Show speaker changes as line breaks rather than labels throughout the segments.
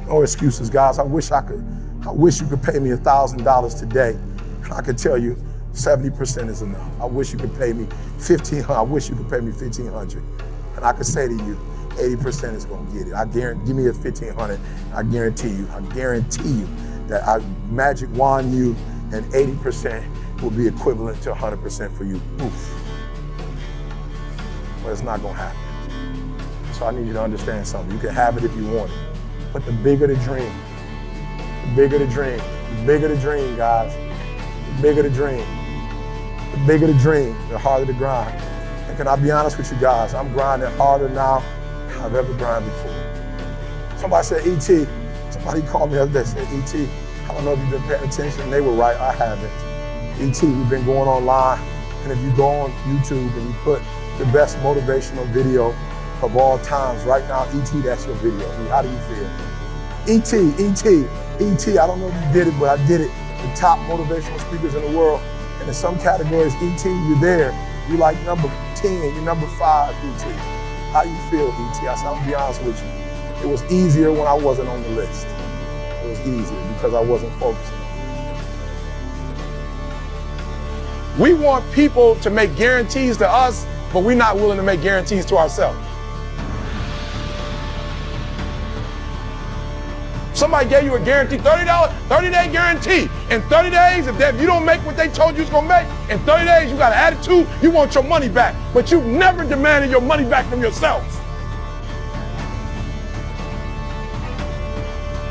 No excuses, guys. I wish you could pay me $1,000 today. And I could tell you 70% is enough. I wish you could pay me $1,500. I wish you could pay me $1,500. And I could say to you, 80% is gonna get it. I guarantee, give me a $1,500. I guarantee you that I magic wand you and 80% will be equivalent to 100% for you. Oof. But it's not gonna happen. So I need you to understand something. You can have it if you want it. But the bigger the dream, the bigger the dream, the bigger the dream, guys. The bigger the dream, the bigger the dream, the harder the grind. And can I be honest with you guys? I'm grinding harder now than I've ever grinded before. Somebody said, E.T., somebody called me the other day and said, E.T., I don't know if you've been paying attention. And they were right, I haven't. E.T., we've been going online, and if you go on YouTube and you put the best motivational video of all times, right now, E.T., that's your video. I mean, how do you feel? E.T., I don't know if you did it, but I did it. The top motivational speakers in the world. And in some categories, E.T., you're there. You're like number 10, you're number 5, E.T. How you feel, E.T.? I said, I'm gonna be honest with you. It was easier when I wasn't on the list. It was easier because I wasn't focused on it. We want people to make guarantees to us, but we're not willing to make guarantees to ourselves. Somebody gave you a guarantee, $30, 30-day guarantee. In 30 days, if you don't make what they told you was gonna make, in 30 days you got an attitude, you want your money back. But you've never demanded your money back from yourselves.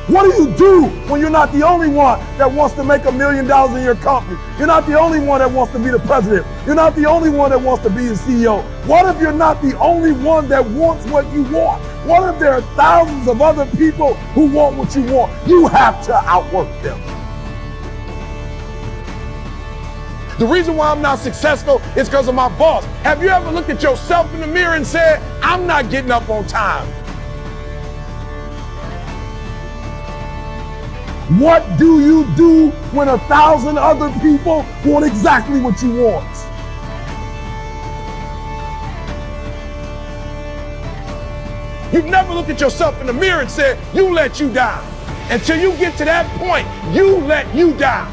What do you do when you're not the only one that wants to make $1 million in your company? You're not the only one that wants to be the president. You're not the only one that wants to be the CEO. What if you're not the only one that wants what you want? What if there are thousands of other people who want what you want? You have to outwork them. The reason why I'm not successful is because of my boss. Have you ever looked at yourself in the mirror and said, I'm not getting up on time? What do you do when 1,000 other people want exactly what you want? You've never looked at yourself in the mirror and said, you let you down. Until you get to that point, you let you down.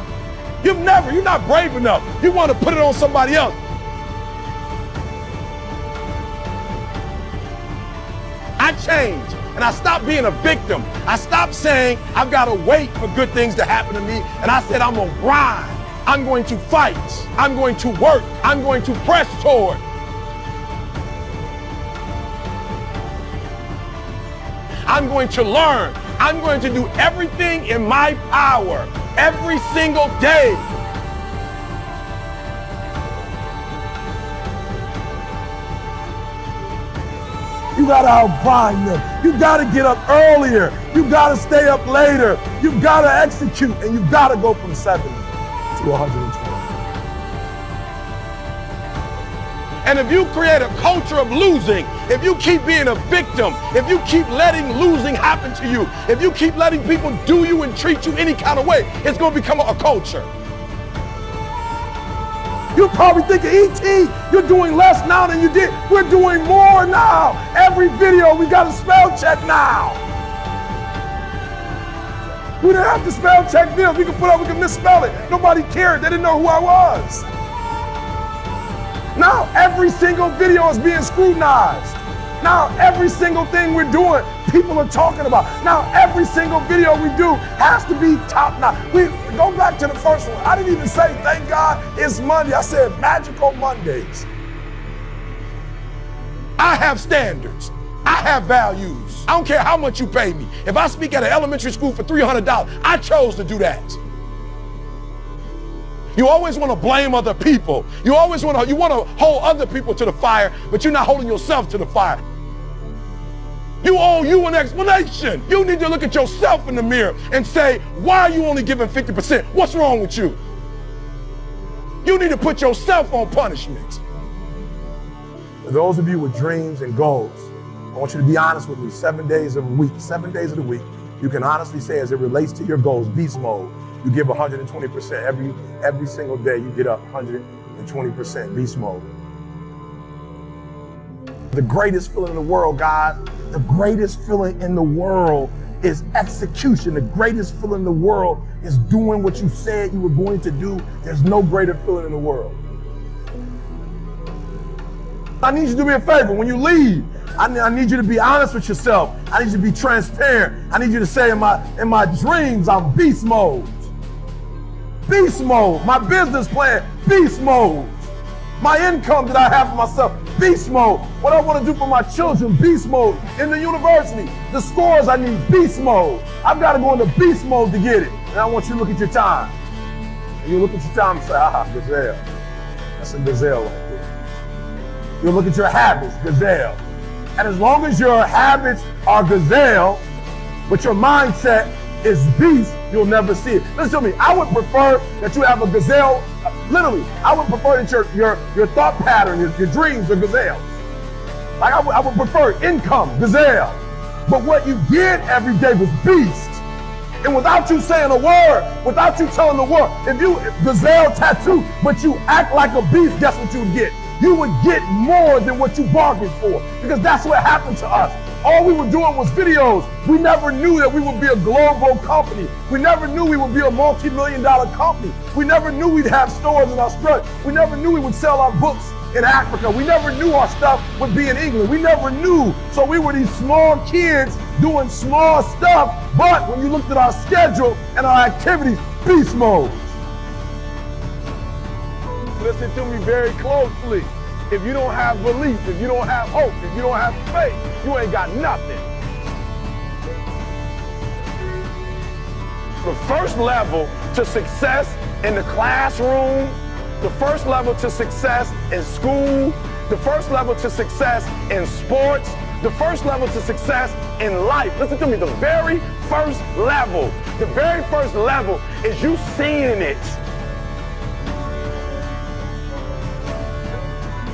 You're not brave enough. You want to put it on somebody else. I changed. And I stopped being a victim. I stopped saying, I've got to wait for good things to happen to me. And I said, I'm going to grind. I'm going to fight. I'm going to work. I'm going to press toward. I'm going to learn. I'm going to do everything in my power every single day. You gotta outgrind them. You gotta get up earlier. You gotta stay up later. You gotta execute, and you gotta go from 70 to 120. And if you create a culture of losing, if you keep being a victim, if you keep letting losing happen to you, if you keep letting people do you and treat you any kind of way, it's gonna become a culture. You're probably thinking, E.T., you're doing less now than you did. We're doing more now. Every video, we got a spell check now. We didn't have to spell check videos. We could misspell it. Nobody cared. They didn't know who I was. Now, every single video is being scrutinized. Now, every single thing we're doing, people are talking about. Now, every single video we do has to be top notch. We go back to the first one. I didn't even say, thank God it's Monday. I said, magical Mondays. I have standards. I have values. I don't care how much you pay me. If I speak at an elementary school for $300, I chose to do that. You always want to blame other people. You want to hold other people to the fire, but you're not holding yourself to the fire. You owe you an explanation. You need to look at yourself in the mirror and say, why are you only giving 50%? What's wrong with you? You need to put yourself on punishment. For those of you with dreams and goals, I want you to be honest with me. 7 days of the week, you can honestly say, as it relates to your goals, beast mode, you give 120%. Every single day you get up 120% beast mode. The greatest feeling in the world, guys, the greatest feeling in the world is execution. The greatest feeling in the world is doing what you said you were going to do. There's no greater feeling in the world. I need you to do me a favor. When you leave, I need you to be honest with yourself. I need you to be transparent. I need you to say in my dreams, I'm beast mode. Beast mode. My business plan, beast mode. My income that I have for myself, beast mode. What I want to do for my children, beast mode. In the university, the scores I need, beast mode. I've got to go into beast mode to get it. And I want you to look at your time. And you look at your time and say, gazelle. That's a gazelle right there. You look at your habits, gazelle. And as long as your habits are gazelle, but your mindset is beast, you'll never see it. Listen to me, I would prefer that you have a gazelle. Literally, I would prefer that your thought pattern, your dreams are gazelles. Like I would prefer income, gazelle. But what you did every day was beast. And without you saying a word, without you telling the world, if gazelle tattoo, but you act like a beast, guess what you would get? You would get more than what you bargained for. Because that's what happened to us. All we were doing was videos. We never knew that we would be a global company. We never knew we would be a multi-million-dollar company. We never knew we'd have stores in Australia. We never knew we would sell our books in Africa. We never knew our stuff would be in England. We never knew. So we were these small kids doing small stuff. But when you looked at our schedule and our activities, beast mode. Listen to me very closely. If you don't have belief, if you don't have hope, if you don't have faith, you ain't got nothing. The first level to success in the classroom, the first level to success in school, the first level to success in sports, the first level to success in life. Listen to me, the very first level is you seeing it.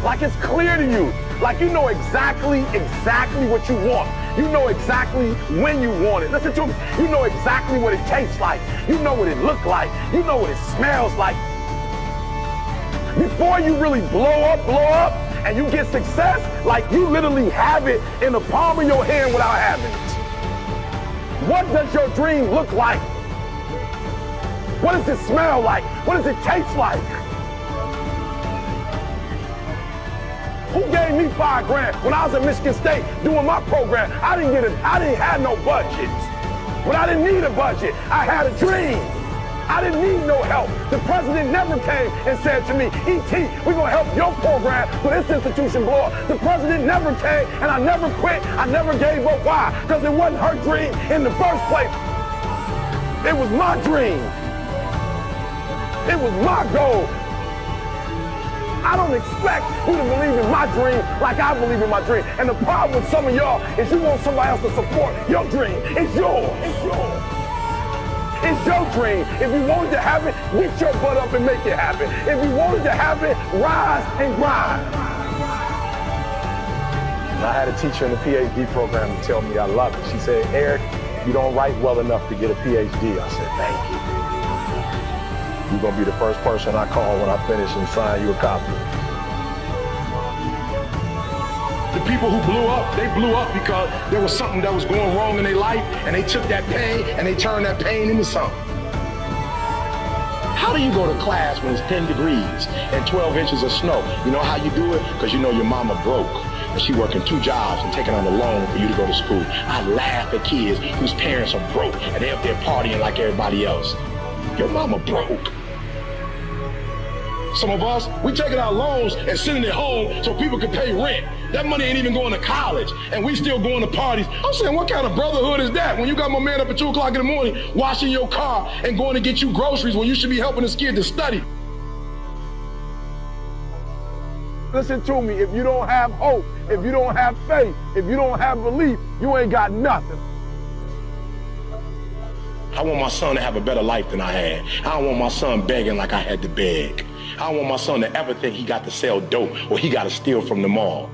Like it's clear to you, like you know exactly what you want. You know exactly when you want it. Listen to me, you know exactly what it tastes like. You know what it looks like. You know what it smells like. Before you really blow up, and you get success, like you literally have it in the palm of your hand without having it. What does your dream look like? What does it smell like? What does it taste like? Who gave me $5 grand when I was at Michigan State doing my program? I didn't have no budget. But I didn't need a budget. I had a dream. I didn't need no help. The president never came and said to me, E.T., we're gonna help your program for this institution blow up. The president never came and I never quit. I never gave up. Why? Because it wasn't her dream in the first place. It was my dream. It was my goal. I don't expect you to believe in my dream like I believe in my dream. And the problem with some of y'all is you want somebody else to support your dream. It's yours. It's yours. It's your dream. If you wanted to have it, get your butt up and make it happen. If you wanted to have it, rise and grind. I had a teacher in the PhD program to tell me I love it. She said, Eric, you don't write well enough to get a PhD. I said, thank you. You're gonna be the first person I call when I finish and sign you a copy.
The people who blew up because there was something that was going wrong in their life, and they took that pain and they turned that pain into something. How do you go to class when it's 10 degrees and 12 inches of snow? You know how you do it? Because you know your mama broke. And she working 2 jobs and taking on a loan for you to go to school. I laugh at kids whose parents are broke and they're up there partying like everybody else. Your mama broke. Some of us, we taking out loans and sitting at home so people can pay rent. That money ain't even going to college, and we still going to parties. I'm saying, what kind of brotherhood is that? When you got my man up at 2 o'clock in the morning, washing your car and going to get you groceries when you should be helping this kid to study.
Listen to me, if you don't have hope, if you don't have faith, if you don't have belief, you ain't got nothing.
I want my son to have a better life than I had. I don't want my son begging like I had to beg. I don't want my son to ever think he got to sell dope or he got to steal from the mall.